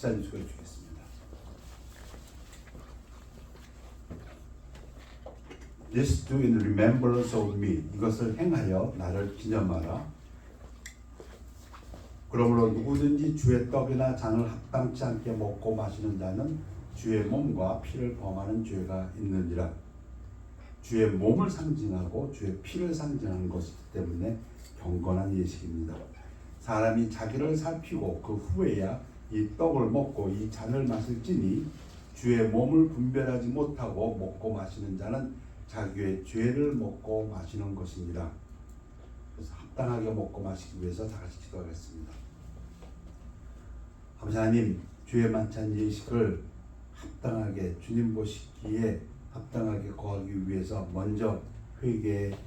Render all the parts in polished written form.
집사님 소개해 주겠습니다. This do in remembrance of me. 이것을 행하여 나를 기념하라. 그러므로 누구든지 주의 떡이나 잔을 합당치 않게 먹고 마시는 자는 주의 몸과 피를 범하는 죄가 있느니라. 주의 몸을 상징하고 주의 피를 상징하는 것이기 때문에 경건한 예식입니다. 사람이 자기를 살피고 그 후에야 이 떡을 먹고 이 잔을 마실지니 주의 몸을 분별하지 못하고 먹고 마시는 자는 자기의 죄를 먹고 마시는 것이니라. 그래서 합당하게 먹고 마시기 위해서 다 같이 기도하겠습니다. 아버지 하나님, 주의 만찬 예식을 합당하게 주님 보시기에 합당하게 거하기 위해서 먼저 회개의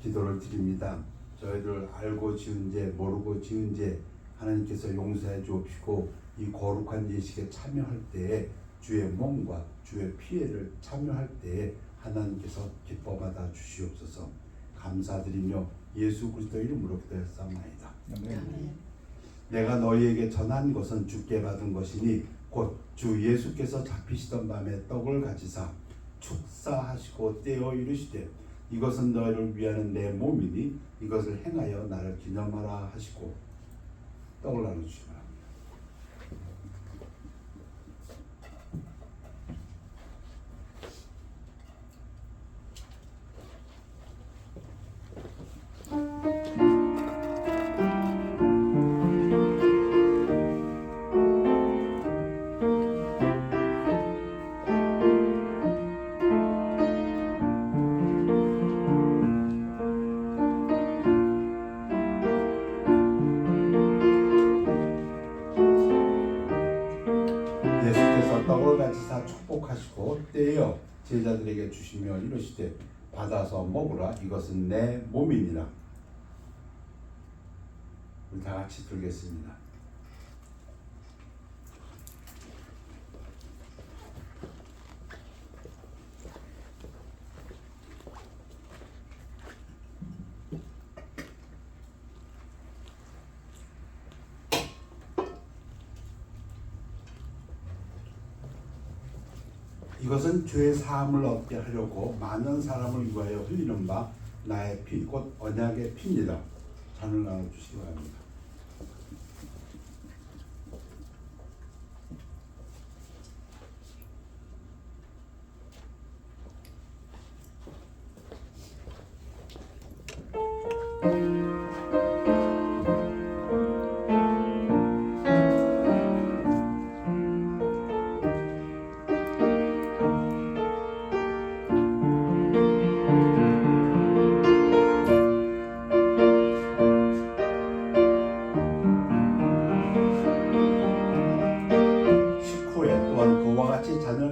기도를 드립니다. 저희들 알고 지은 죄, 모르고 지은 죄 하나님께서 용서해 주옵시고 이 거룩한 예식에 참여할 때에 주의 몸과 주의 피해를 참여할 때에 하나님께서 기뻐 받아 주시옵소서. 감사드리며 예수 그리스도 이름으로 기도했사옵나이다. 아멘. 내가 너희에게 전한 것은 주께 받은 것이니 곧 주 예수께서 잡히시던 밤에 떡을 가지사 축사하시고 떼어 이르시되 이것은 너희를 위하는 내 몸이니 이것을 행하여 나를 기념하라 하시고 떡을 나눠주시기 바랍니다. 떡을 가지사 축복하시고 떼어 제자들에게 주시며 이르시되 받아서 먹으라 이것은 내 몸이니라. 우리 다 같이 들겠습니다. 이것은 죄 사함을 얻게 하려고 많은 사람을 위하여 흘리는 바 나의 피 곧 언약의 피니라. 잔을 나눠주시기 바랍니다.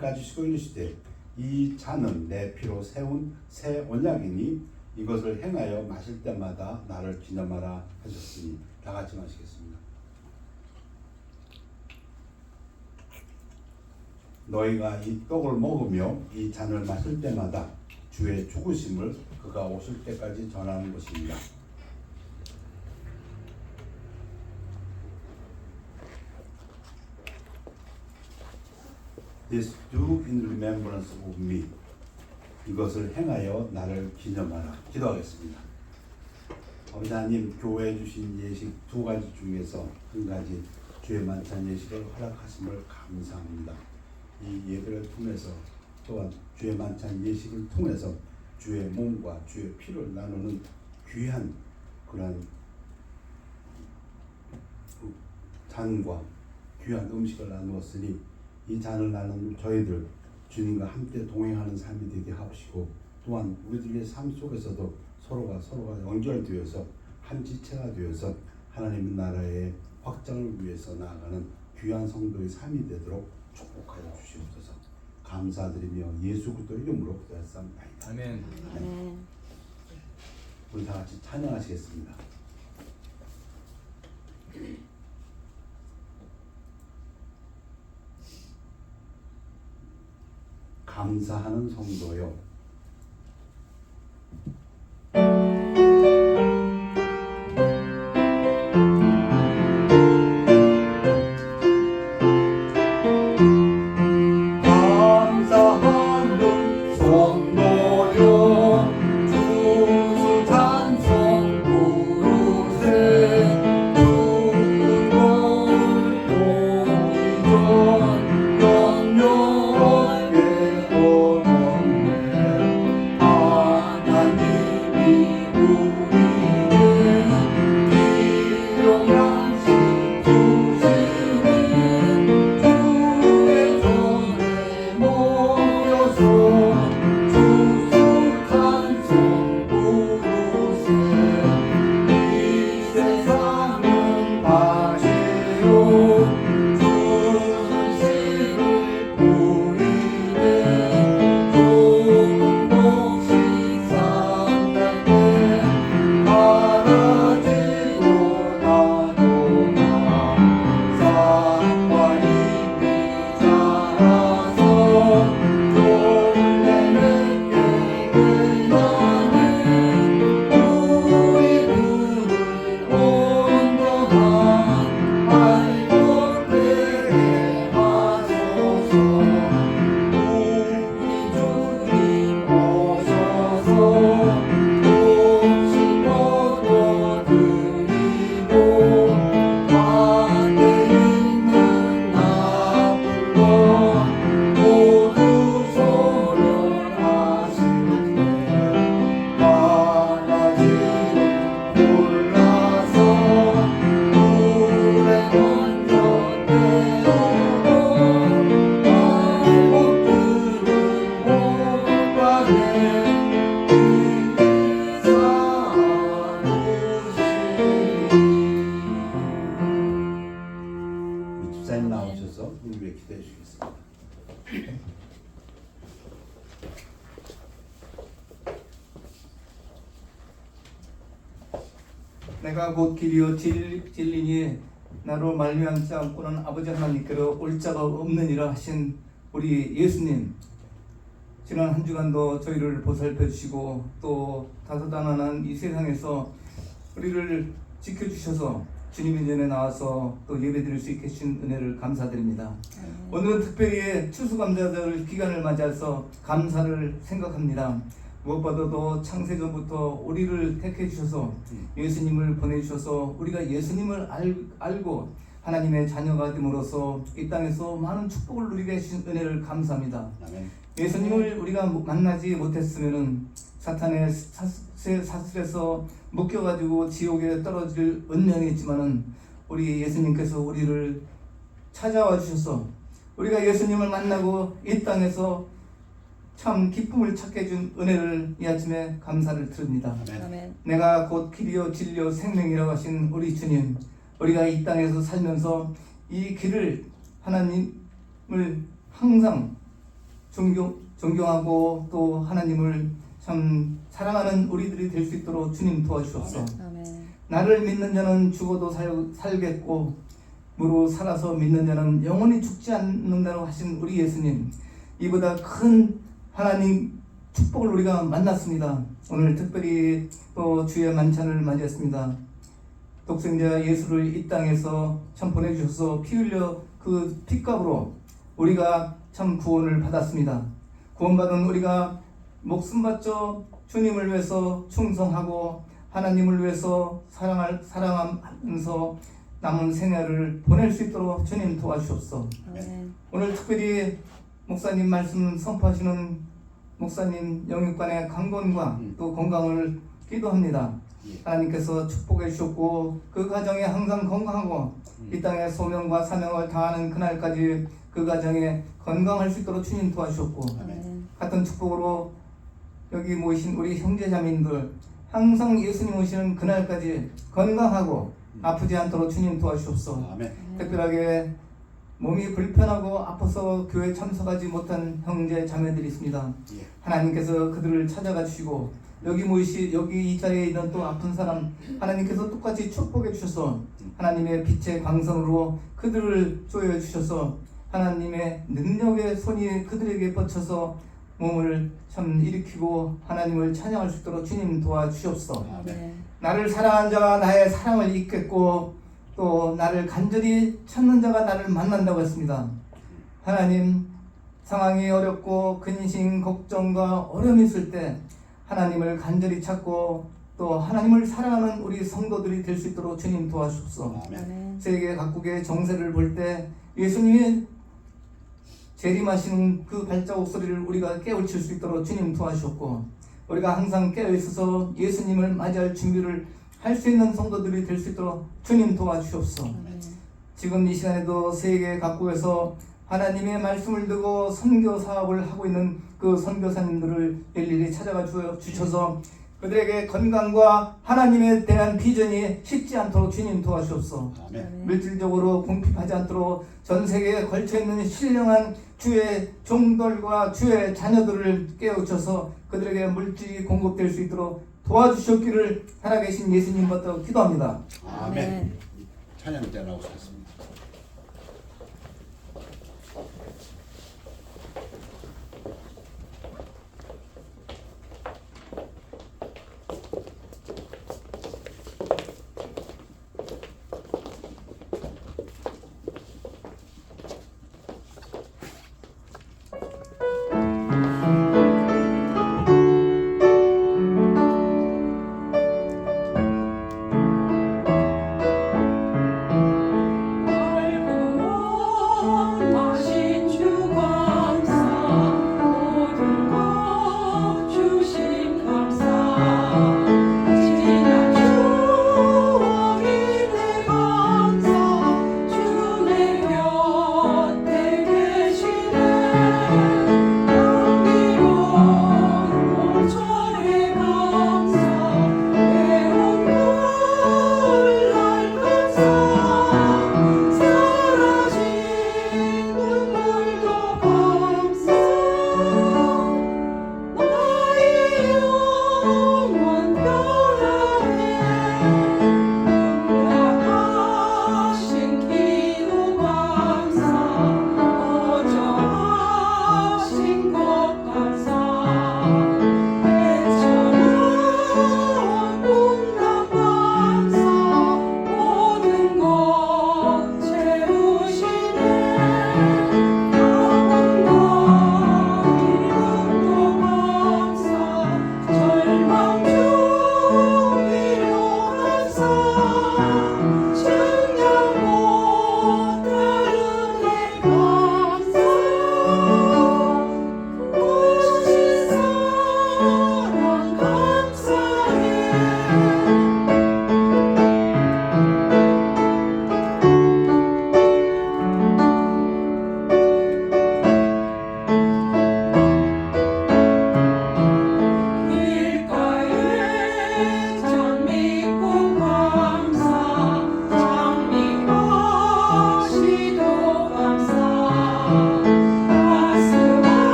가지시고 이르시되 이 잔은 내 피로 세운 새 언약이니 이것을 행하여 마실 때마다 나를 기념하라 하셨으니 다 같이 마시겠습니다. 너희가 이 떡을 먹으며 이 잔을 마실 때마다 주의 죽으심을 그가 오실 때까지 전하는 것입니다. This do in remembrance of me. 이것을 행하여 나를 기념하라. 기도하겠습니다. 아버지 하나님, 교회에 주신 예식 두 가지 중에서 한 가지 주의 만찬 예식을 허락하심을 감사합니다. 이 예배를 통해서 또한 주의 만찬 예식을 통해서 주의 몸과 주의 피를 나누는 귀한 그러한 잔과 귀한 음식을 나누었으니 이 잔을 나누는 저희들 주님과 함께 동행하는 삶이 되게 하시고 또한 우리들의 삶 속에서도 서로가 연결되어서 한 지체가 되어서 하나님의 나라의 확장을 위해서 나아가는 귀한 성도의 삶이 되도록 축복하여 주시옵소서. 감사드리며 예수 그리스도 이름으로 기도했사옵나이다. 아멘. 아멘. 우리 다 같이 찬양하시겠습니다. 감사하는 성도요. 목사님 나오셔서 우리 위해 기도해 주겠습니다. 내가 곧 길이요 진리니 나로 말미암지 않고는 아버지 하나님께로 올 자가 없느니라 하신 우리 예수님, 지난 한 주간도 저희를 보살펴 주시고 또 다소다난한 이 세상에서 우리를 지켜주셔서 주님의 전에 나와서 또 예배드릴 수 있게 해주신 은혜를 감사드립니다. 오늘은 특별히 추수감사절 기간을 맞아서 감사를 생각합니다. 무엇보다도 창세전부터 우리를 택해 주셔서 예수님을 보내주셔서 우리가 예수님을 알고 하나님의 자녀가 됨으로써 이 땅에서 많은 축복을 누리게 해주신 은혜를 감사합니다. 아멘. 예수님을 우리가 만나지 못했으면은 사탄의 사슬에서 묶여가지고 지옥에 떨어질 운명이었지만은 우리 예수님께서 우리를 찾아와 주셔서 우리가 예수님을 만나고 이 땅에서 참 기쁨을 찾게 해준 은혜를 이 아침에 감사를 드립니다. 아멘. 내가 곧 길이요 진리요 생명이라고 하신 우리 주님, 우리가 이 땅에서 살면서 이 길을 하나님을 항상 존경하고 또 하나님을 참 사랑하는 우리들이 될 수 있도록 주님 도와주옵소서. 아멘. 나를 믿는 자는 죽어도 살겠고 무로 살아서 믿는 자는 영원히 죽지 않는다고 하신 우리 예수님, 이보다 큰 하나님 축복을 우리가 만났습니다. 오늘 특별히 또 주의 만찬을 맞이했습니다. 독생자 예수를 이 땅에서 참 보내주셔서 피 흘려 그 피값으로 우리가 참 구원을 받았습니다. 구원받은 우리가 목숨 바쳐 주님을 위해서 충성하고 하나님을 위해서 사랑하면서 남은 생애를 보낼 수 있도록 주님 도와주옵소서. 아멘. 오늘 특별히 목사님 말씀 선포하시는 목사님 영육간의 강건과 또 건강을 기도합니다. 하나님께서 축복해 주셨고 그 가정에 항상 건강하고 이 땅의 소명과 사명을 다하는 그날까지 그 가정에 건강할 수 있도록 주님 도와주셨고 아멘. 같은 축복으로 여기 모이신 우리 형제자매님들 항상 예수님 오시는 그날까지 건강하고 아프지 않도록 주님 도와주옵소서. 아멘. 특별하게 몸이 불편하고 아파서 교회 참석하지 못한 형제 자매들이 있습니다. 예. 하나님께서 그들을 찾아가 주시고 여기 이 자리에 있는 또 아픈 사람 하나님께서 똑같이 축복해 주셔서 하나님의 빛의 광선으로 그들을 조여해 주셔서 하나님의 능력의 손이 그들에게 뻗쳐서 몸을 참 일으키고 하나님을 찬양할 수 있도록 주님 도와주시옵소서. 아멘. 나를 사랑한 자가 나의 사랑을 잊겠고 또 나를 간절히 찾는 자가 나를 만난다고 했습니다. 하나님, 상황이 어렵고 근심, 걱정과 어려움이 있을 때 하나님을 간절히 찾고 또 하나님을 사랑하는 우리 성도들이 될 수 있도록 주님 도와주옵소서. 아멘. 세계 각국의 정세를 볼 때 예수님이 재림하시는 그 발자국 소리를 우리가 깨우칠 수 있도록 주님 도와주셨고 우리가 항상 깨어있어서 예수님을 맞이할 준비를 할 수 있는 성도들이 될 수 있도록 주님 도와주옵소서. 아멘. 지금 이 시간에도 세계 각국에서 하나님의 말씀을 듣고 선교 사업을 하고 있는 그 선교사님들을 일일이 찾아가 주셔서 그들에게 건강과 하나님에 대한 비전이 식지 않도록 주님 도와주옵소서. 아멘. 물질적으로 궁핍하지 않도록 전 세계에 걸쳐있는 신령한 주의 종들과 주의 자녀들을 깨우쳐서 그들에게 물질이 공급될 수 있도록 도와주셨기를 살아계신 예수님부터 기도합니다. 아멘. 찬양 때 나오셨습니다.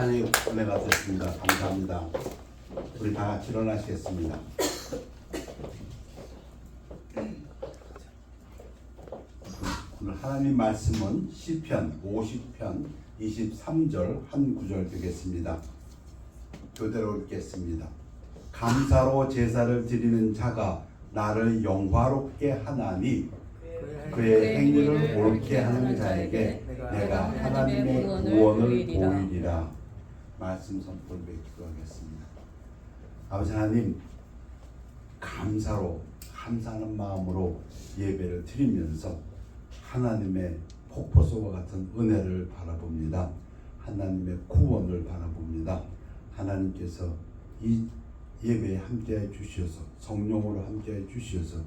찬양의 은혜가 됐습니다. 감사합니다. 우리 다 같이 일어나시겠습니다. 오늘 하나님 말씀은 시편 50편 23절 한 구절 되겠습니다. 교대로 읽겠습니다. 감사로 제사를 드리는 자가 나를 영화롭게 하나니 그의 행위를 옳게 하는 자에게 내가 하나님의 구원을 보이리라. 말씀 선포를 기도하겠습니다. 아버지 하나님, 감사하는 마음으로 예배를 드리면서 하나님의 폭포수와 같은 은혜를 바라봅니다. 하나님의 구원을 바라봅니다. 하나님께서 이 예배에 함께해 주시어서 성령으로 함께해 주시어서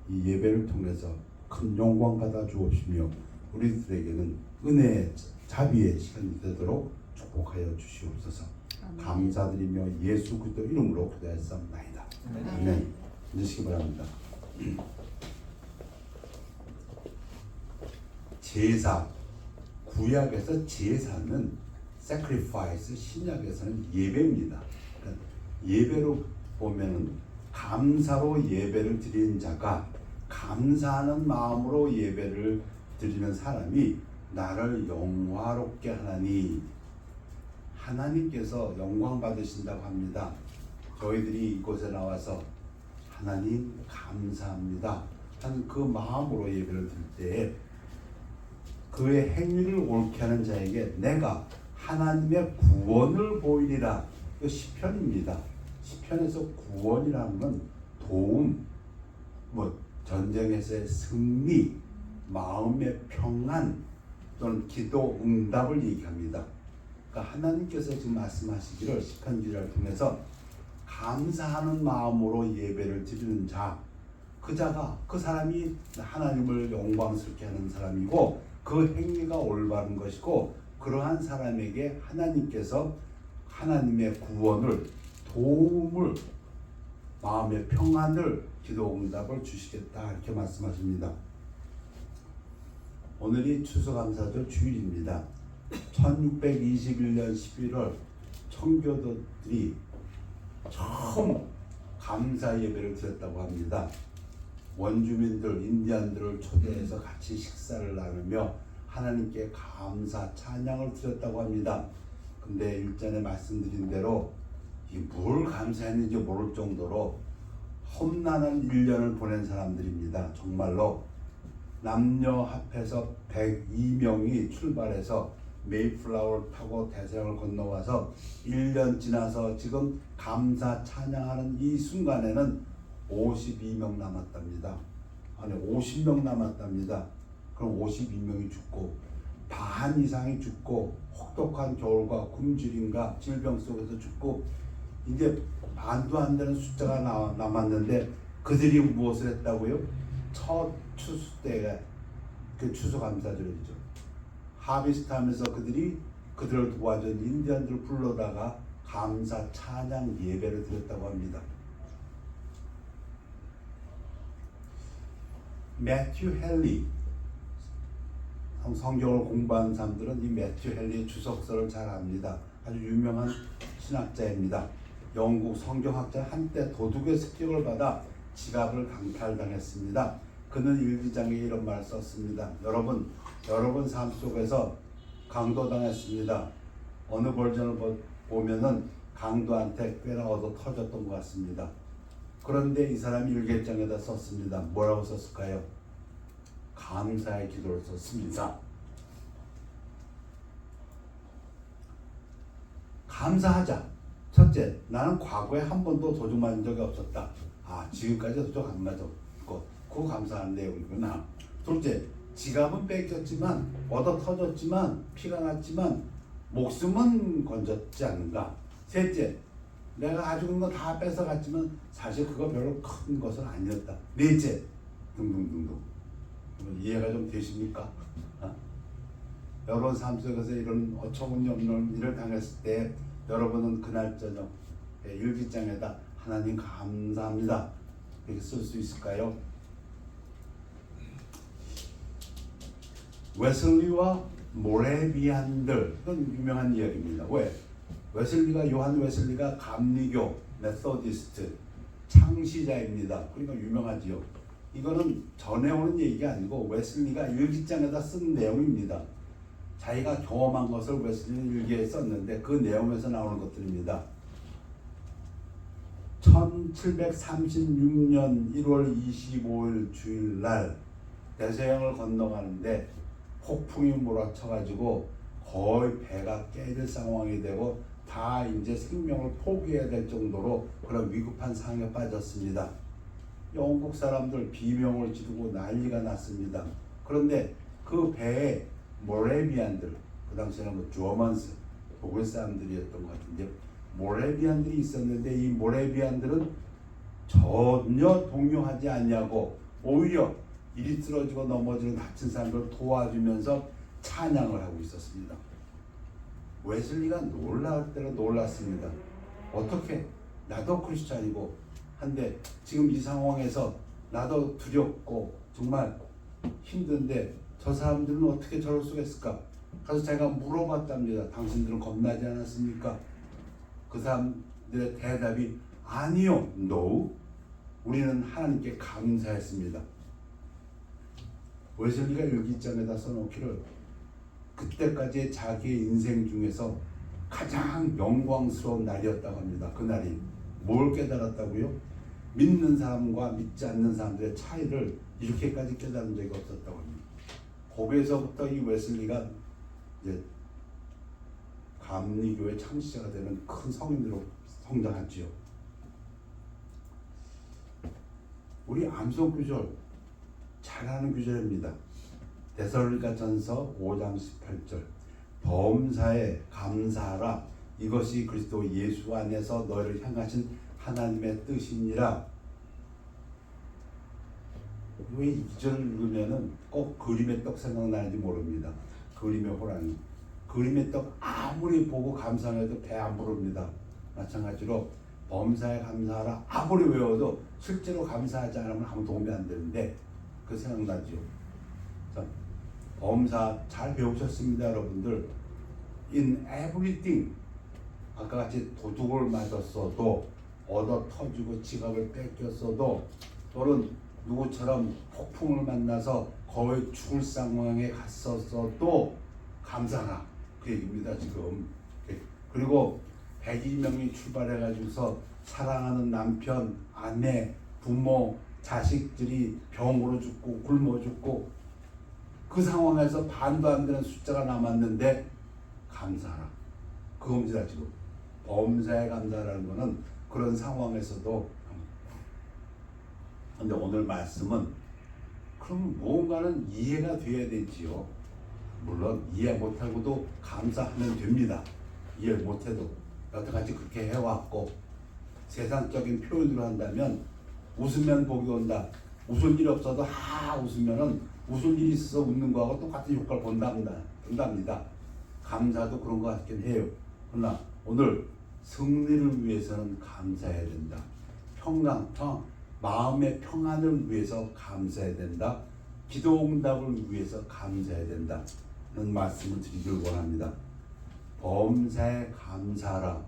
이 예배를 통해서 큰 영광 받아 주옵시며 우리들에게는 은혜의 자비의 시간이 되도록 축복하여 주시옵소서. 감사드리며 예수 그리스도 이름으로 기도했사옵나이다. 아멘. 앉으시기 바랍니다. 제사, 구약에서 제사는 sacrifice, 신약에서는 예배입니다. 그러니까 예배로 보면은 감사로 예배를 드리는 자가 감사하는 마음으로 예배를 드리는 사람이 나를 영화롭게 하나니, 하나님께서 영광 받으신다고 합니다. 저희들이 이곳에 나와서 하나님 감사합니다 하는 그 마음으로 예배를 드릴 때에 그의 행위를 옳게 하는 자에게 내가 하나님의 구원을 보이리라. 이거 시편입니다. 시편에서 구원이라는 건 도움, 전쟁에서의 승리, 마음의 평안 또는 기도 응답을 얘기합니다. 그러니까 하나님께서 지금 말씀하시기를 시편 기자를 통해서 감사하는 마음으로 예배를 드리는 자, 그 사람이 하나님을 영광스럽게 하는 사람이고 그 행위가 올바른 것이고 그러한 사람에게 하나님께서 하나님의 구원을, 도움을, 마음의 평안을, 기도 응답을 주시겠다 이렇게 말씀하십니다. 오늘이 추수감사절 주일입니다. 1621년 11월 청교도들이 처음 감사 예배를 드렸다고 합니다. 원주민들, 인디안들을 초대해서 같이 식사를 나누며 하나님께 감사, 찬양을 드렸다고 합니다. 근데 일전에 말씀드린 대로 뭘 감사했는지 모를 정도로 험난한 1년을 보낸 사람들입니다. 정말로 남녀 합해서 102명이 출발해서 메이플라워를 타고 대서양을 건너와서 1년 지나서 지금 감사 찬양하는 이 순간에는 52명 남았답니다. 아니 50명 남았답니다. 그럼 52명이 죽고 반 이상이 죽고 혹독한 겨울과 굶주림과 질병 속에서 죽고 이제 반도 안 되는 숫자가 남았는데 그들이 무엇을 했다고요? 첫 추수 때가 그 추수감사절이죠. 하비스트하면서 그들을 도와준 인디언들을 불러다가 감사 찬양 예배를 드렸다고 합니다. 매튜 헨리, 성경을 공부한 사람들은 이 매튜 헨리의 주석서를 잘 압니다. 아주 유명한 신학자입니다. 영국 성경학자, 한때 도둑의 습격을 받아 지갑을 강탈당했습니다. 그는 일기장에 이런 말을 썼습니다. 여러분 삶 속에서 강도당했습니다. 어느 버전을 보면은 강도한테 꽤나 얻어 터졌던 것 같습니다. 그런데 이 사람이 일기장에다 썼습니다. 뭐라고 썼을까요? 감사의 기도를 썼습니다. 감사하자. 첫째, 나는 과거에 한 번도 도둑 맞은 적이 없었다. 지금까지 도둑 안 맞았고 그거 감사한 내용이구나. 둘째, 지갑은 뺏겼지만 얻어 터졌지만 피가 났지만 목숨은 건졌지 않는가. 셋째, 내가 가지고 있는 거 다 뺏어갔지만 사실 그거 별로 큰 것은 아니었다. 넷째, 등등등등. 이해가 좀 되십니까? 여러분 삶 속에서 이런 어처구니없는 일을 당했을 때 여러분은 그날 저녁 일기장에다 하나님 감사합니다 이렇게 쓸 수 있을까요? 웨슬리와 모레비안들, 이건 유명한 이야기입니다. 왜? 요한 웨슬리가 감리교 메소디스트 창시자입니다. 그러니까 유명하지요. 이거는 전해오는 얘기가 아니고 웨슬리가 일기장에다 쓴 내용입니다. 자기가 경험한 것을 웨슬리는 일기에 썼는데 그 내용에서 나오는 것들입니다. 1736년 1월 25일 주일날 대서양을 건너가는데 폭풍이 몰아쳐가지고 거의 배가 깨질 상황이 되고 다 이제 생명을 포기해야 될 정도로 그런 위급한 상황에 빠졌습니다. 영국 사람들 비명을 지르고 난리가 났습니다. 그런데 그 배에 모레비안들, 그 당시에는 뭐 주어먼스, 독일 사람들이었던 것 같은데요. 모레비안들이 있었는데 이 모레비안들은 전혀 동요하지 않냐고 오히려 이리 쓰러지고 넘어지는 다친 사람들을 도와주면서 찬양을 하고 있었습니다. 웨슬리가 놀랄 때로 놀랐습니다. 어떻게 나도 크리스찬이고 한데 지금 이 상황에서 나도 두렵고 정말 힘든데 저 사람들은 어떻게 저럴 수가 있을까? 그래서 제가 물어봤답니다. 당신들은 겁나지 않았습니까? 그 사람들의 대답이 아니요, no. 우리는 하나님께 감사했습니다. 웨슬리가 일기장에다 써놓기를 그때까지의 자기의 인생 중에서 가장 영광스러운 날이었다고 합니다. 그날이 뭘 깨달았다고요? 믿는 사람과 믿지 않는 사람들의 차이를 이렇게까지 깨달은 적이 없었다고 합니다. 거기에서부터 이 웨슬리가 이제 감리교의 창시자가 되는 큰 성인으로 성장했지요. 우리 암송 구절 잘하는 구절입니다. 데살로니가전서 5장 18절 범사에 감사하라 이것이 그리스도 예수 안에서 너희를 향하신 하나님의 뜻이니라. 왜 이 구절을 읽으면은 꼭 그림의 떡 생각나는지 모릅니다. 그림의 호랑이. 그림의 떡 아무리 보고 감상해도 배 안 부릅니다. 마찬가지로 범사에 감사하라 아무리 외워도 실제로 감사하지 않으면 아무 도움이 안 되는데 그 생각나죠. 자, 범사 잘 배우셨습니다, 여러분들. In everything 아까 같이 도둑을 맞았어도 얻어 터지고 지갑을 뺏겼어도 또는 누구처럼 폭풍을 만나서 거의 죽을 상황에 갔었어도 감사하라 그 얘기입니다 지금. 그리고 102명이 출발해가지고서 사랑하는 남편, 아내, 부모, 자식들이 병으로 죽고 굶어 죽고 그 상황에서 반도 안 되는 숫자가 남았는데 감사하라 그겁니다 지금. 범사에 감사라는 것은 그런 상황에서도. 근데 오늘 말씀은 그럼 무언가는 이해가 돼야 되지요. 물론 이해 못하고도 감사하면 됩니다. 이해 못해도 여태까지 그렇게 해왔고 세상적인 표현으로 한다면 웃으면 복이 온다. 웃을 일 없어도 웃으면은 웃을 일이 있어서 웃는 거하고 똑같은 효과를 본답니다. 감사도 그런 것 같긴 해요. 그러나 오늘 승리를 위해서는 감사해야 된다. 마음의 평안을 위해서 감사해야 된다. 기도 응답을 위해서 감사해야 된다는 말씀을 드리길 원합니다. 범사에 감사하라.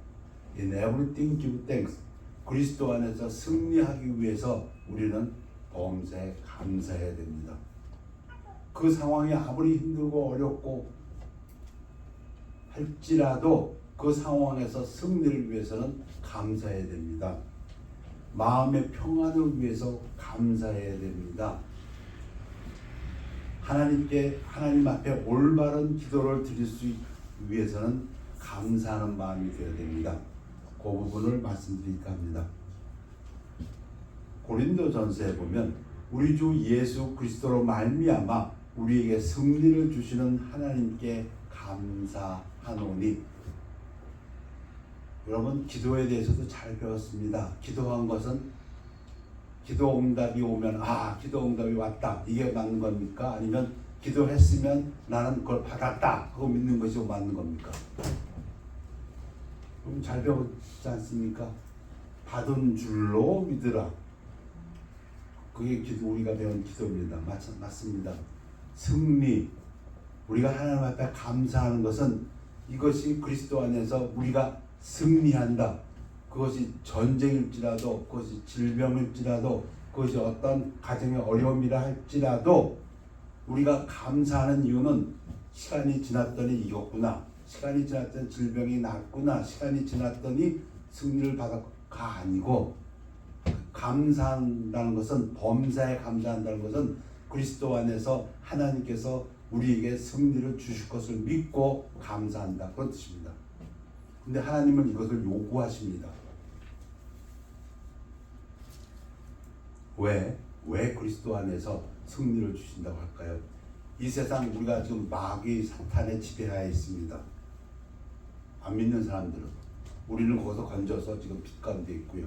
In everything give thanks. 그리스도 안에서 승리하기 위해서 우리는 범사에 감사해야 됩니다. 그 상황이 아무리 힘들고 어렵고 할지라도 그 상황에서 승리를 위해서는 감사해야 됩니다. 마음의 평안을 위해서 감사해야 됩니다. 하나님 앞에 올바른 기도를 드릴 수 위해서는 감사하는 마음이 되어야 됩니다. 그 부분을 말씀드릴까 합니다. 고린도전서에 보면 우리 주 예수 그리스도로 말미암아 우리에게 승리를 주시는 하나님께 감사하노니. 여러분 기도에 대해서도 잘 배웠습니다. 기도한 것은 기도 응답이 오면 기도 응답이 왔다 이게 맞는 겁니까? 아니면 기도했으면 나는 그걸 받았다 그거 믿는 것이 맞는 겁니까? 그럼 잘 배웠지 않습니까? 받은 줄로 믿으라. 그게 우리가 배운 기도입니다. 맞습니다. 승리, 우리가 하나님 앞에 감사하는 것은 이것이 그리스도 안에서 우리가 승리한다. 그것이 전쟁일지라도, 그것이 질병일지라도, 그것이 어떤 가정의 어려움이라 할지라도 우리가 감사하는 이유는 시간이 지났더니 이겼구나, 시간이 지났더니 질병이 낫구나, 시간이 지났더니 승리를 받았가 아니고, 감사한다는 것은, 범사에 감사한다는 것은 그리스도 안에서 하나님께서 우리에게 승리를 주실 것을 믿고 감사한다, 그런 뜻입니다. 근데 하나님은 이것을 요구하십니다. 왜 그리스도 안에서 승리를 주신다고 할까요? 이 세상 우리가 지금 마귀 사탄의 지배하에 있습니다. 안 믿는 사람들은 우리는 거기서 건져서 지금 빛 가운데 있고요.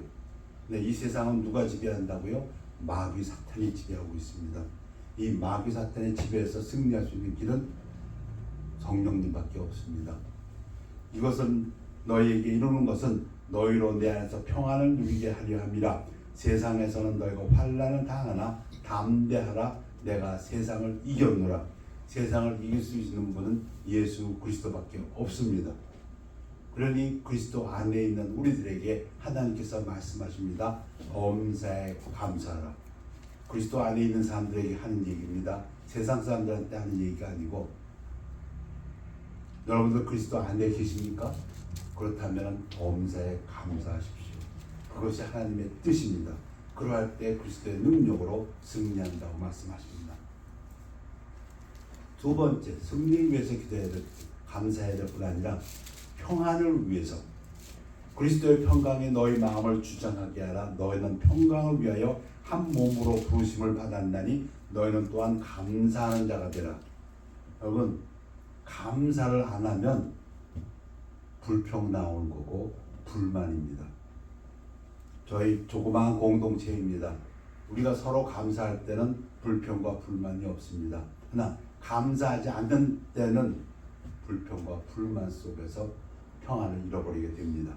근데 이 세상은 누가 지배한다고요? 마귀 사탄이 지배하고 있습니다. 이 마귀 사탄의 지배에서 승리할 수 있는 길은 성령님밖에 없습니다. 이것은 너희에게 이루는 것은 너희로 내 안에서 평안을 누리게 하려 함이라. 세상에서는 너희가 환난을 당하나 담대하라. 내가 세상을 이겼노라. 세상을 이길 수 있는 분은 예수 그리스도밖에 없습니다. 그러니 그리스도 안에 있는 우리들에게 하나님께서 말씀하십니다. 범사에 감사하라. 그리스도 안에 있는 사람들에게 하는 얘기입니다. 세상 사람들한테 하는 얘기가 아니고. 여러분들 그리스도 안에 계십니까? 그렇다면 범사에 감사하십시오. 그것이 하나님의 뜻입니다. 그러할 때 그리스도의 능력으로 승리한다고 말씀하십니다. 두 번째, 승리를 위해서 기도해야 될, 감사해야 될 뿐 아니라 평안을 위해서. 그리스도의 평강이 너희 마음을 주장하게 하라. 너희는 평강을 위하여 한 몸으로 부르심을 받았나니 너희는 또한 감사하는 자가 되라. 여러분, 감사를 안 하면 불평 나오는 거고 불만입니다. 저희 조그마한 공동체입니다. 우리가 서로 감사할 때는 불평과 불만이 없습니다. 그러나 감사하지 않는 때는 불평과 불만 속에서 평안을 잃어버리게 됩니다.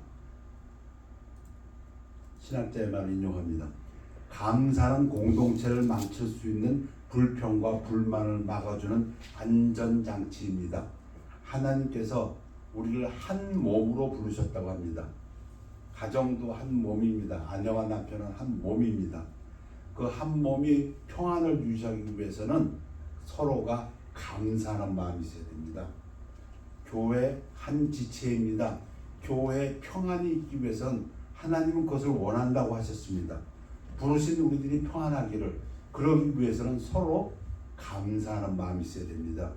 신학자의 말을 인용합니다. 감사는 공동체를 망칠 수 있는 불평과 불만을 막아주는 안전장치입니다. 하나님께서 우리를 한 몸으로 부르셨다고 합니다. 가정도 한 몸입니다. 아내와 남편은 한 몸입니다. 그 한 몸이 평안을 유지하기 위해서는 서로가 감사하는 마음이 있어야 됩니다. 교회 한 지체입니다. 교회 평안이 있기 위해서는 하나님은 그것을 원한다고 하셨습니다. 부르신 우리들이 평안하기를, 그러기 위해서는 서로 감사하는 마음이 있어야 됩니다.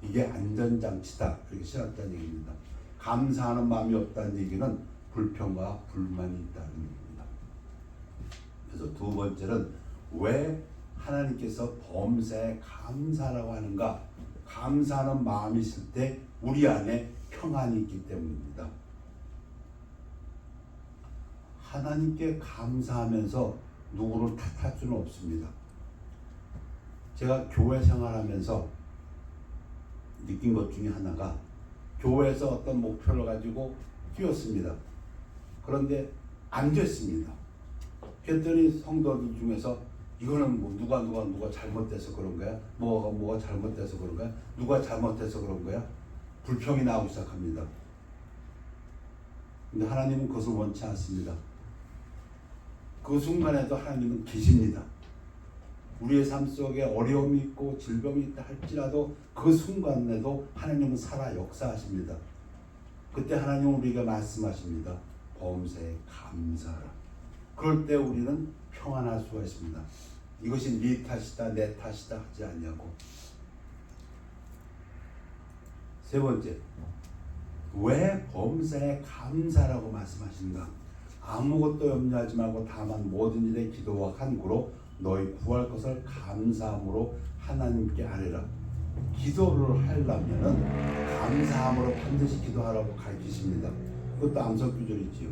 이게 안전장치다, 이렇게 신학자는 얘기입니다. 감사하는 마음이 없다는 얘기는 불평과 불만이 있다는 얘기입니다. 그래서 두 번째는 왜 하나님께서 범사에 감사라고 하는가? 감사하는 마음이 있을 때 우리 안에 평안이 있기 때문입니다. 하나님께 감사하면서 누구를 탓할 수는 없습니다. 제가 교회 생활하면서 느낀 것 중에 하나가, 교회에서 어떤 목표를 가지고 뛰었습니다. 그런데 안 됐습니다. 그랬더니 성도들 중에서 이거는 뭐 누가 잘못돼서 그런 거야? 뭐가 잘못돼서 그런 거야? 누가 잘못해서 그런 거야? 불평이 나오기 시작합니다. 근데 하나님은 그것을 원치 않습니다. 그 순간에도 하나님은 계십니다. 우리의 삶 속에 어려움이 있고 질병이 있다 할지라도 그 순간에도 하나님은 살아 역사하십니다. 그때 하나님은 우리에게 말씀하십니다. 범사에 감사하라. 그럴 때 우리는 평안할 수가 있습니다. 이것이 네 탓이다 내 탓이다 하지 않냐고. 세 번째, 왜 범사에 감사라고 말씀하시는가? 아무것도 염려하지 말고 다만 모든 일에 기도와 간구로 너희 구할 것을 감사함으로 하나님께 아뢰라. 기도를 하려면은 감사함으로 반드시 기도하라고 가르치십니다. 그것도 암석규절이지요.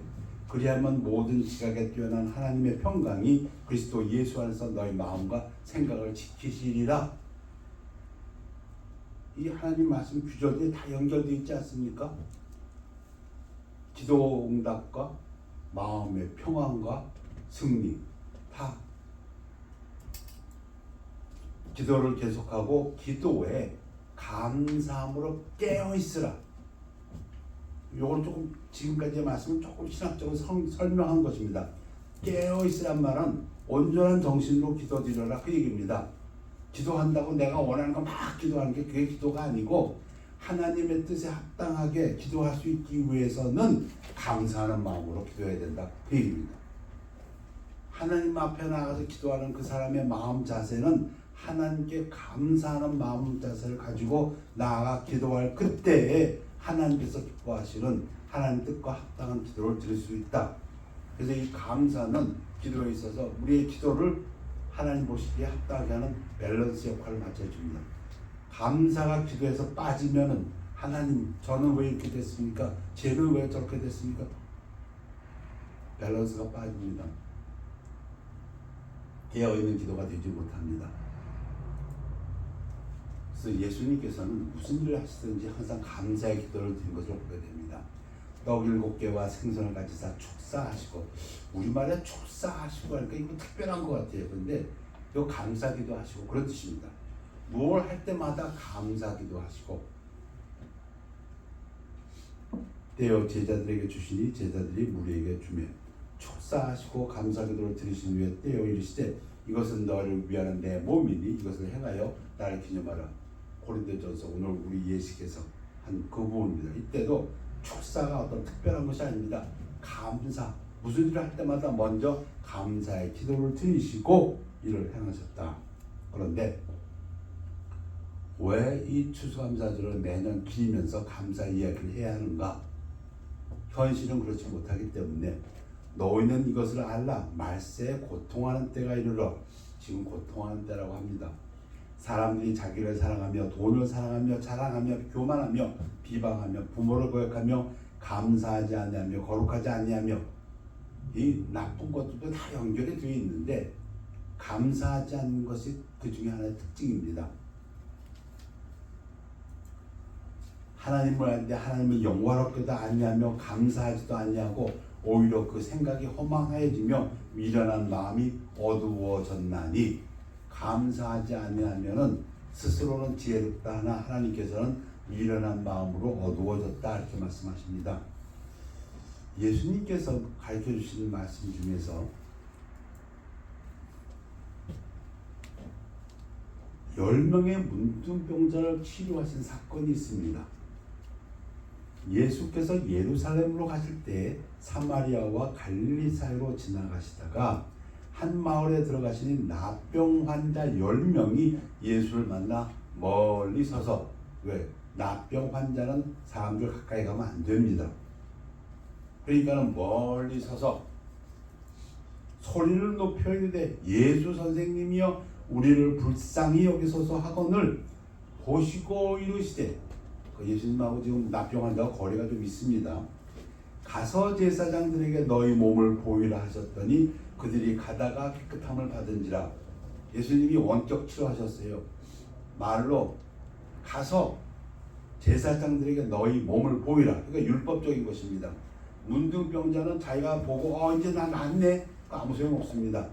그리하면 모든 지각에 뛰어난 하나님의 평강이 그리스도 예수 안에서 너희 마음과 생각을 지키시리라. 이 하나님 말씀 규절들이 다 연결되어 있지 않습니까? 기도 응답과 마음의 평안과 승리, 다 기도를 계속하고 기도에 감사함으로 깨어 있으라. 요걸 조금 지금까지의 말씀을 조금 신학적으로 설명한 것입니다. 깨어 있으란 말은 온전한 정신으로 기도드려라 그 얘기입니다. 기도한다고 내가 원하는 거 막 기도하는 게 그게 기도가 아니고 하나님의 뜻에 합당하게 기도할 수 있기 위해서는 감사하는 마음으로 기도해야 된다 그 얘기입니다. 하나님 앞에 나가서 기도하는 그 사람의 마음 자세는 하나님께 감사하는 마음 자세를 가지고 나아가 기도할 그때에 하나님께서 기뻐하시는 하나님 뜻과 합당한 기도를 드릴 수 있다. 그래서 이 감사는 기도에 있어서 우리의 기도를 하나님 보시기에 합당하게 하는 밸런스 역할을 맡아줍니다. 감사가 기도에서 빠지면은 하나님 저는 왜 이렇게 됐습니까? 쟤는 왜 저렇게 됐습니까? 밸런스가 빠집니다. 깨어있는 기도가 되지 못합니다. 그래서 예수님께서는 무슨 일을 하시든지 항상 감사의 기도를 드린 것으로 보게 됩니다. 떡 7개와 생선을 가지사 축사하시고, 우리말에 축사하시고 하니까 이거 특별한 것 같아요. 근데 이거 감사기도 하시고 그런 뜻입니다. 뭘 할 때마다 감사기도 하시고, 떼어 제자들에게 주시니 제자들이 무리에게 주며 축사하시고 감사기도를 드리신 후에 떼어 이르시되 이것은 너를 위하는 내 몸이니 이것을 행하여 나를 기념하라. 고린도전서 오늘 우리 예식에서 한 그 부분입니다. 이때도 축사가 어떤 특별한 것이 아닙니다. 감사, 무슨 일을 할 때마다 먼저 감사의 기도를 드리시고 일을 행하셨다. 그런데 왜 이 추수감사절을 매년 기리면서 감사 이야기를 해야 하는가? 현실은 그렇지 못하기 때문에 너희는 이것을 알라. 말세에 고통하는 때가 이르러. 지금 고통하는 때라고 합니다. 사람들이 자기를 사랑하며 돈을 사랑하며 자랑하며 교만하며 비방하며 부모를 거역하며 감사하지 아니하며 거룩하지 아니하며, 이 나쁜 것들도 다 연결이 되어 있는데 감사하지 않는 것이 그 중에 하나의 특징입니다. 하나님을 알때 하나님을 영화롭게도 아니하며 감사하지도 아니하고 오히려 그 생각이 허망해지며 미련한 마음이 어두워졌나니, 감사하지 아니하면은 스스로는 지혜롭다 하나 하나님께서는 미련한 마음으로 어두워졌다 이렇게 말씀하십니다. 예수님께서 가르쳐 주시는 말씀 중에서 10명의 문둥병자를 치료하신 사건이 있습니다. 예수께서 예루살렘으로 가실 때 사마리아와 갈릴리 사이로 지나가시다가 한 마을에 들어가시니 나병 환자 10명이 예수를 만나 멀리 서서, 왜? 나병 환자는 사람들 가까이 가면 안 됩니다. 그러니까는 멀리 서서 소리를 높여 이르되 예수 선생님이여 우리를 불쌍히 여기소서 하거늘 보시고 이르시되, 예수님하고 지금 나병 환자와 거리가 좀 있습니다. 가서 제사장들에게 너희 몸을 보이라 하셨더니 그들이 가다가 깨끗함을 받은지라. 예수님이 원격 치료하셨어요. 말로 가서 제사장들에게 너희 몸을 보이라. 그러니까 율법적인 것입니다. 문둥병자는 자기가 보고 이제 나 낫네, 아무 소용 없습니다.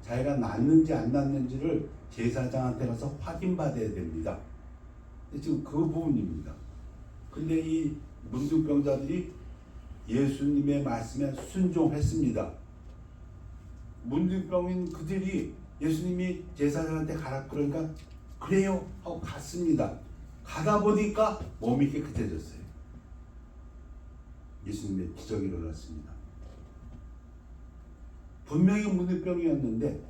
자기가 낫는지 안 낫는지를 제사장한테 가서 확인받아야 됩니다. 지금 그 부분입니다. 근데 이 문둥병자들이 예수님의 말씀에 순종했습니다. 문둥병인 그들이 예수님이 제사장한테 가라 그러니까 그래요 하고 갔습니다. 가다 보니까 몸이 깨끗해졌어요. 예수님의 기적이 일어났습니다. 분명히 문둥병이었는데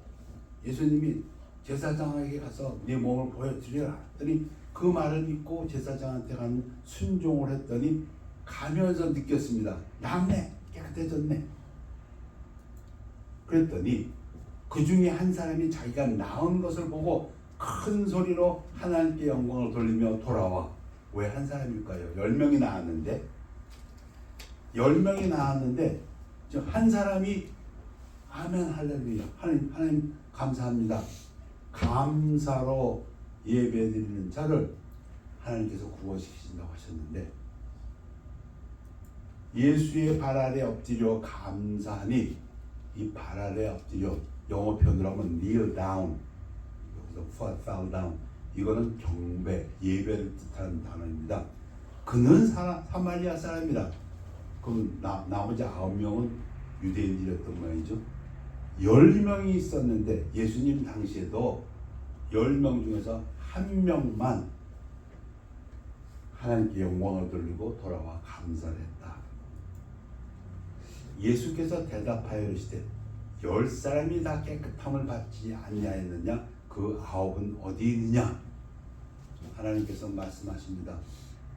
예수님이 제사장에게 가서 네 몸을 보여드려라 했더니 그 말을 믿고 제사장한테 가는 순종을 했더니 가면서 느꼈습니다. 낫네, 깨끗해졌네. 그랬더니 그 중에 한 사람이 자기가 나은 것을 보고 큰 소리로 하나님께 영광을 돌리며 돌아와. 왜 한 사람일까요? 10명이 나왔는데 10명이 나왔는데 한 사람이 아멘 할렐루야, 하나님 감사합니다, 감사로 예배드리는 자를 하나님께서 구원시키신다고 하셨는데, 예수의 발 아래 엎드려 감사하니, 이 발 아래 엎드려 영어 표현으로 하면 kneel down, 여기서 fall down, 이거는 경배, 예배를 뜻하는 단어입니다. 그는 사마리아 사람이라. 그럼 나머지 9명은 유대인들이었던 모양이죠. 10명이 있었는데 예수님 당시에도 10명 중에서 한 명만 하나님께 영광을 돌리고 돌아와 감사를 했다. 예수께서 대답하여 이르시되 10사람이 다 깨끗함을 받지 아니하였느냐? 그 9은 어디 있느냐? 하나님께서 말씀하십니다.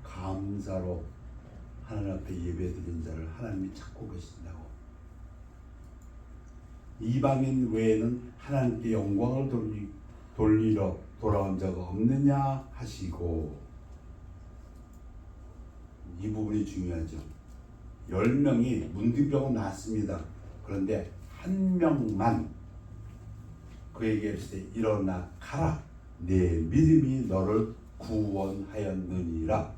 감사로 하나님 앞에 예배드린 자를 하나님이 찾고 계신다고. 이방인 외에는 하나님께 영광을 돌리러 돌아온 자가 없느냐 하시고, 이 부분이 중요하죠. 10명이 문둥병은 났습니다. 그런데 한 명만 그에게 이르시되 일어나 가라, 내 믿음이 너를 구원하였느니라.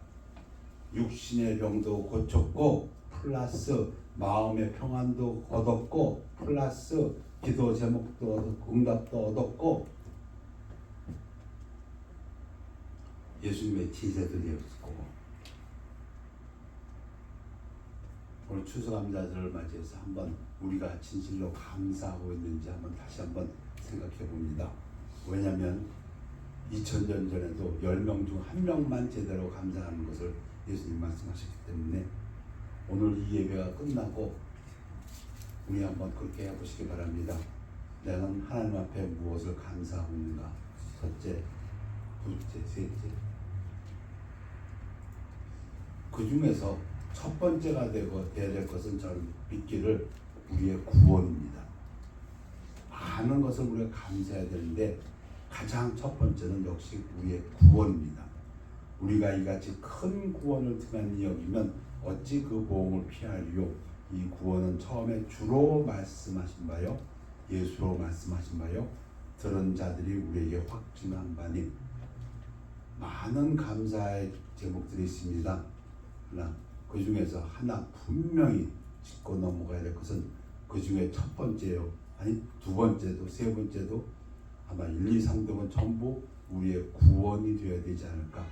육신의 병도 고쳤고 플러스 마음의 평안도 얻었고 플러스 기도 제목도 얻었고 응답도 얻었고 예수님의 제자도 되었고, 오늘 추수감사절을 맞이해서 한번 우리가 진실로 감사하고 있는지 다시 한번 생각해 봅니다. 왜냐하면 2000년 전에도 10명 중 1명만 제대로 감사하는 것을 예수님 말씀하셨기 때문에 오늘 이 예배가 끝나고 우리 한번 그렇게 해보시기 바랍니다. 나는 하나님 앞에 무엇을 감사하고 있는가? 첫째, 둘째, 셋째. 그 중에서 첫 번째가 되어야 될 것은 저는 믿기를 우리의 구원입니다. 많은 것을 우리가 감사해야 되는데 가장 첫 번째는 역시 우리의 구원입니다. 우리가 이같이 큰 구원을 등한히 여기면 어찌 그 보응을 피하리요? 이 구원은 처음에 주로 말씀하신 바요, 예수로 말씀하신 바요, 들은 자들이 우리에게 확증한 바니 많은 감사의 제목들이 있습니다. 그러나 그 중에서 하나 분명히 짚고 넘어가야 될 것은 그 중에 첫 번째요, 아니 두 번째도 세 번째도 아마 1, 2, 3등은 전부 우리의 구원이 되어야 되지 않을까.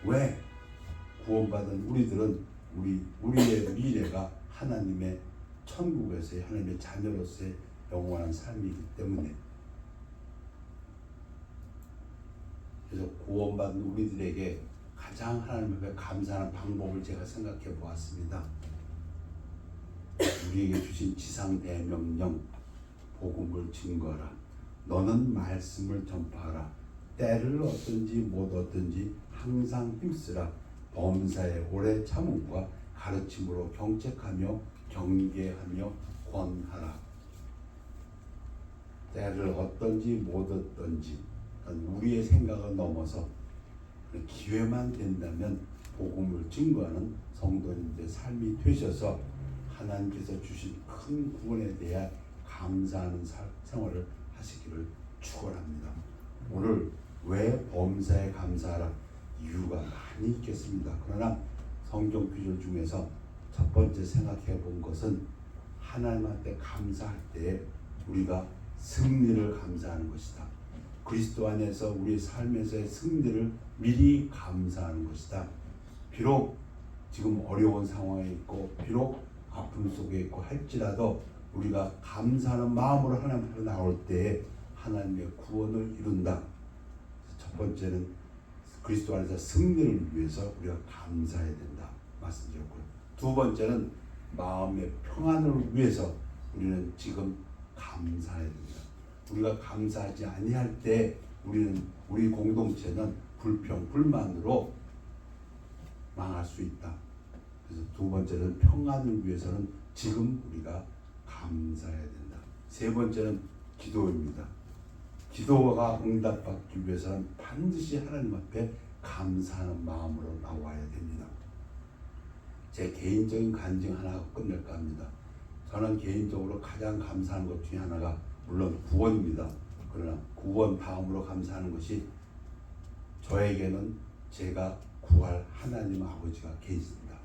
왜? 구원받은 우리들은 우리의 미래가 하나님의 천국에서의 하나님의 자녀로서의 영원한 삶이기 때문에. 그래서 구원받은 우리들에게 가장 하나님 앞에 감사하는 방법을 제가 생각해 보았습니다. 우리에게 주신 지상대명령, 복음을 증거하라. 너는 말씀을 전파하라. 때를 얻든지 못 얻든지 항상 힘쓰라. 범사에 오래 참음과 가르침으로 경책하며 경계하며 권하라. 때를 얻든지 못 얻든지 우리의 생각을 넘어서 기회만 된다면 복음을 증거하는 성도님들의 삶이 되셔서 하나님께서 주신 큰 구원에 대해 감사하는 생활을 하시기를 축원합니다. 오늘 왜 범사에 감사하라? 이유가 많이 있겠습니다. 그러나 성경 구절 중에서 첫 번째 생각해 본 것은 하나님한테 감사할 때 우리가 승리를 감사하는 것이다. 그리스도 안에서 우리 삶에서의 승리를 미리 감사하는 것이다. 비록 지금 어려운 상황에 있고 비록 아픔 속에 있고 할지라도 우리가 감사하는 마음으로 하나님 앞에 나올 때 하나님의 구원을 이룬다. 첫 번째는 그리스도 안에서 승리를 위해서 우리가 감사해야 된다 말씀드렸고요. 두 번째는 마음의 평안을 위해서 우리는 지금 감사해야 됩니다. 우리가 감사하지 아니할 때 우리 공동체는 불평, 불만으로 망할 수 있다. 그래서 두 번째는 평안을 위해서는 지금 우리가 감사해야 된다. 세 번째는 기도입니다. 기도가 응답받기 위해서는 반드시 하나님 앞에 감사하는 마음으로 나와야 됩니다. 제 개인적인 간증 하나 하고 끝낼까 합니다. 저는 개인적으로 가장 감사한 것 중에 하나가 물론 구원입니다. 그러나 구원 다음으로 감사하는 것이 저에게는 제가 구할 하나님 아버지가 계십니다.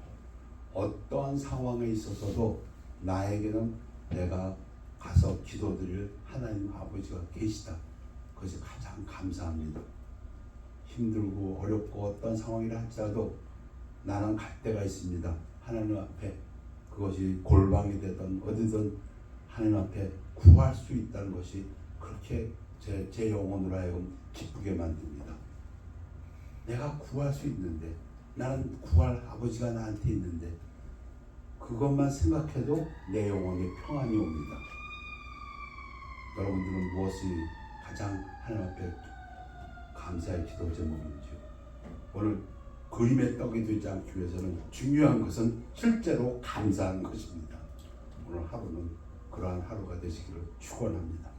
어떠한 상황에 있어서도 나에게는 내가 가서 기도드릴 하나님 아버지가 계시다. 그것이 가장 감사합니다. 힘들고 어렵고 어떤 상황이라 할지라도 나는 갈 데가 있습니다. 하나님 앞에 그 그것이 골방이 되든 어디든 하나님 앞에 구할 수 있다는 것이 그렇게 제 영혼으로 하여금 기쁘게 만듭니다. 내가 구할 수 있는데, 나는 구할 아버지가 나한테 있는데, 그것만 생각해도 내 영혼에 평안이 옵니다. 여러분들은 무엇이 가장 하나님 앞에 감사의 기도 제목인지요? 오늘 그림의 떡이 되지 않기 위해서는 중요한 것은 실제로 감사하는 것입니다. 오늘 하루는 그러한 하루가 되시기를 축원합니다.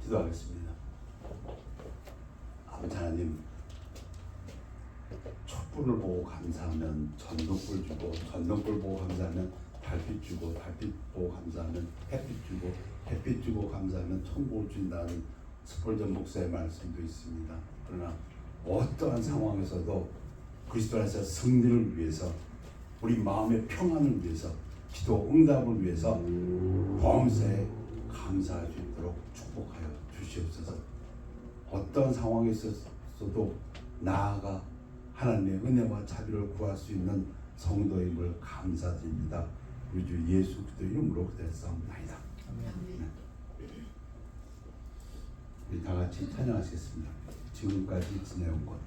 기도하겠습니다. 아버지 하나님, 촛불을 보고 감사하면 전등불 주고, 전등불 보고 감사하면 달빛 주고, 달빛 보고 감사하면 햇빛 주고, 햇빛 주고 감사하면 천국을 준다는 스펄전 목사의 말씀도 있습니다. 그러나 어떠한 상황에서도 그리스도 안에서 승리를 위해서, 우리 마음의 평안을 위해서, 기도 응답을 위해서 범사에 감사할 수 있도록 축복하여 주시옵소서. 어떤 상황에 있어서도 나아가 하나님의 은혜와 자비를 구할 수 있는 성도임을 감사드립니다. 우리 주 예수 그리스도의 이름으로 기도했사옵나이다. 아멘. 우리 다 같이 찬양하시겠습니다. 지금까지 지내온 것.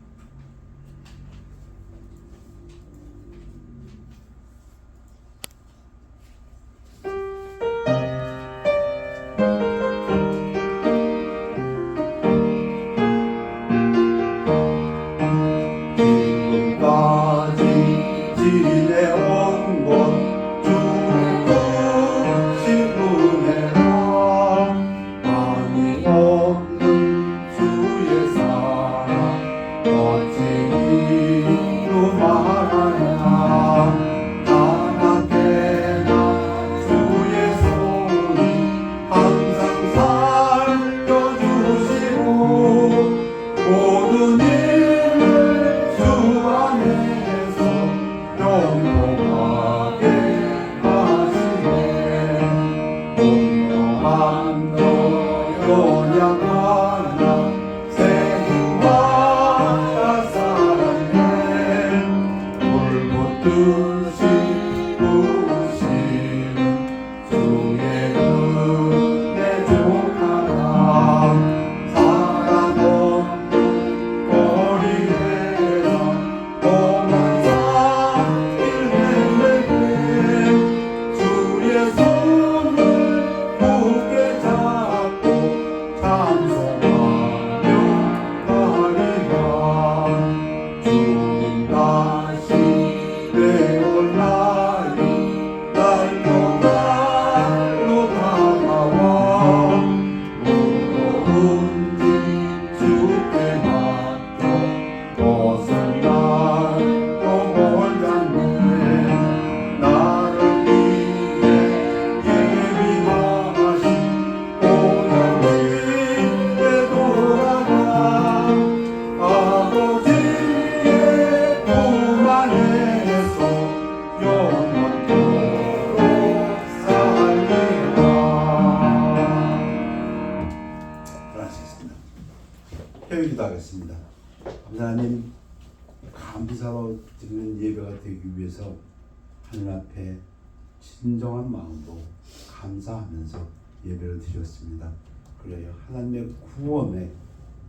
지내온 곳 주끝이 은혜라 많이 없는 주의 사랑 어찌 이루 말하냐 하나님께나 주의 손이 항상 살펴주시고 모든 일을 주 안에서 영원하게 하시네 온전한 너 연약하나 생명과 사랑해 불붙듯이 부으시는 주의 은혜 족하라 사랑 없는 거리에서 험한 산길 헤매게 주의 손을 굳게 잡고 찬송하며 가리라 주님 다시 되올 날이 날로 날로 다가와 무거운지 주께 맡겨 벗은 날도 멀잖네 나를 위해 예비하신 오영집에 돌아가 아버지의 품 안에서 영원토록 살리라. 하시겠습니다. 회의 기도하겠습니다. 하나님, 감사로 드리는 예배가 되기 위해서 하나님 앞에 진정한 마음으로 감사하면서 예배를 드렸습니다. 그래야 하나님의 구원의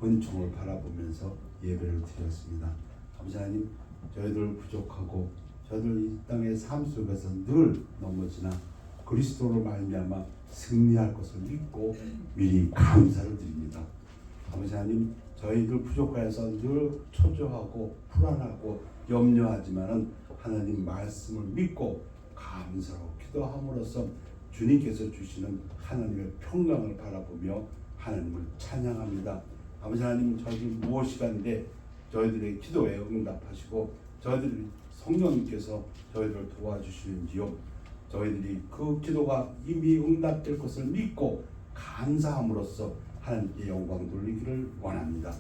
은총을 바라보면서 예배를 드렸습니다. 아버지 하나님, 저희들 부족하고 저희들 이 땅의 삶 속에서 늘 넘어지나 그리스도로 말미암아 승리할 것을 믿고 미리 감사를 드립니다. 아버지 하나님, 저희들 부족하여서 늘 초조하고 불안하고 염려하지만은 하나님 말씀을 믿고 감사로 기도함으로써 주님께서 주시는 하나님의 평강을 바라보며 하나님을 찬양합니다. 아버지 하나님, 저희들 무엇이간데 저희들의 기도에 응답하시고 저희들이 성령님께서 저희들을 도와주시는지요. 저희들이 그 기도가 이미 응답될 것을 믿고 감사함으로써 하나님께 영광 돌리기를 원합니다.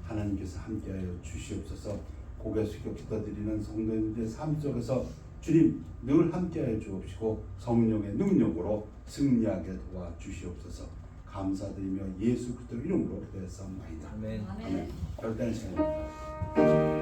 하나님께서 함께하여 주시옵소서. 고개 숙여 기도드리는 성도님들의 삶 속에서 주님 늘 함께하여 주옵시고 성령의 능력으로 승리하게 도와주시옵소서. 감사드리며 예수 그리스도 이름으로 기도했사옵나이다. 아멘. 아멘. 별다른 시간입니다.